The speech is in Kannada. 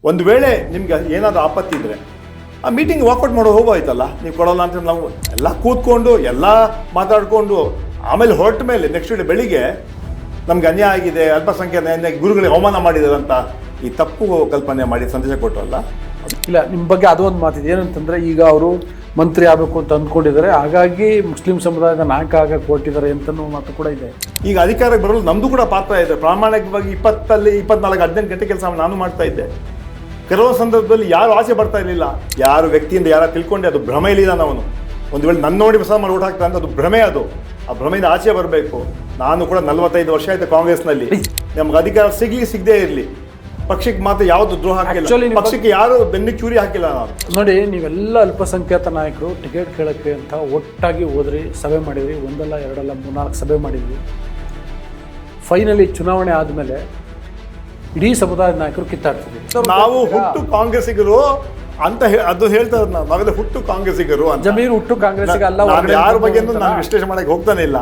ಒಂದು ವೇಳೆ ನಿಮ್ಗೆ ಏನಾದರೂ ಆಪತ್ತಿ ಇದ್ದರೆ ಆ ಮೀಟಿಂಗ್ ವಾಕೌಟ್ ಮಾಡೋ ಹೋಗೋಯ್ತಲ್ಲ, ನೀವು ಕೊಡೋಲ್ಲ ಅಂತ ನಾವು ಎಲ್ಲ ಕೂತ್ಕೊಂಡು ಎಲ್ಲ ಮಾತಾಡಿಕೊಂಡು ಆಮೇಲೆ ಹೊರಟ ಮೇಲೆ ನೆಕ್ಸ್ಟ್ ಡೇ ಬೆಳಿಗ್ಗೆ ನಮ್ಗೆ ಅನ್ಯಾಯ ಆಗಿದೆ, ಅಲ್ಪಸಂಖ್ಯಾತ ಗುರುಗಳಿಗೆ ಅವಮಾನ ಮಾಡಿದ್ದಾರೆ ಅಂತ ಈ ತಪ್ಪು ಕಲ್ಪನೆ ಮಾಡಿ ಸಂದೇಶ ಕೊಟ್ಟರಲ್ಲ. ಇಲ್ಲ, ನಿಮ್ಮ ಬಗ್ಗೆ ಅದು ಒಂದು ಮಾತಿದೆ ಏನಂತಂದರೆ, ಈಗ ಅವರು ಮಂತ್ರಿ ಆಗಬೇಕು ಅಂತ ಅಂದ್ಕೊಂಡಿದ್ದಾರೆ, ಹಾಗಾಗಿ ಮುಸ್ಲಿಂ ಸಮುದಾಯದ ನಾಯಕ ಆಗಕ್ಕೆ ಹೊರಟಿದ್ದಾರೆ ಅಂತನೂ ಮಾತು ಕೂಡ ಇದೆ. ಈಗ ಅಧಿಕಾರಕ್ಕೆ ಬರಲು ನಮ್ಮದು ಕೂಡ ಪಾತ್ರ ಇದೆ. ಪ್ರಾಮಾಣಿಕವಾಗಿ 24 18 ಗಂಟೆ ಕೆಲಸ ನಾನು ಮಾಡ್ತಾ ಇದ್ದೆ. ಕೆಲವು ಸಂದರ್ಭದಲ್ಲಿ ಯಾರು ಆಸೆ ಬರ್ತಾ ಇರಲಿಲ್ಲ, ಯಾರು ವ್ಯಕ್ತಿಯಿಂದ ಯಾರು ತಿಳ್ಕೊಂಡೆ ಅದು ಭ್ರಮೆಯಲ್ಲಿದ್ದಾನೆ ಅವನು. ಒಂದು ವೇಳೆ ನನ್ನ ನೋಡಿ ಮುಸಲ್ಮಾನ ಓಟ್ ಹಾಕ್ತಾ ಅಂತ ಅದು ಭ್ರಮೆ, ಅದು ಆ ಭ್ರಮೆಯಿಂದ ಆಚೆ ಬರಬೇಕು. ನಾನು ಕೂಡ 45 ವರ್ಷ ಆಯಿತು ಕಾಂಗ್ರೆಸ್ನಲ್ಲಿ. ನಮ್ಗೆ ಅಧಿಕಾರ ಸಿಗದೇ ಇರಲಿ, ಪಕ್ಷಕ್ಕೆ ಮಾತ್ರ ಯಾವುದು ದ್ರೋಹ ಹಾಕಿಲ್ಲ, ಪಕ್ಷಕ್ಕೆ ಯಾರು ಬೆನ್ನಿಗೆ ಚೂರಿ ಹಾಕಿಲ್ಲ. ನಾನು ನೋಡಿ, ನೀವೆಲ್ಲ ಅಲ್ಪಸಂಖ್ಯಾತ ನಾಯಕರು ಟಿಕೆಟ್ ಕೇಳೋಕ್ಕೆ ಅಂತ ಒಟ್ಟಾಗಿ ಹೋದ್ರಿ, ಸಭೆ ಮಾಡಿದ್ರಿ, ಒಂದಲ್ಲ ಎರಡಲ್ಲ 3-4 ಸಭೆ ಮಾಡಿದ್ವಿ. ಫೈನಲಿ ಚುನಾವಣೆ ಆದಮೇಲೆ ಇಡೀ ಸಮುದಾಯದ ನಾಯಕರು ಕಿತ್ತಾಡ್ತಿದ್ವಿ. ನಾವು ಹುಟ್ಟು ಕಾಂಗ್ರೆಸ್ಸಿಗರು ಅಂತ ಅದು ಹೇಳ್ತಾರೆ. ನಾವೆಲ್ಲ ಹುಟ್ಟು ಕಾಂಗ್ರೆಸ್ಸಿಗರು ಅಂತ. ಜಮೀರ್ ಹುಟ್ಟು ಕಾಂಗ್ರೆಸ್ಸಿಗೆ ಅಲ್ಲ, ಯಾರ ಬಗ್ಗೆ ನಾನು ವಿಶ್ಲೇಷಣೆ ಮಾಡಕ್ಕೆ ಹೋಗ್ತಾನೆ ಇಲ್ಲ.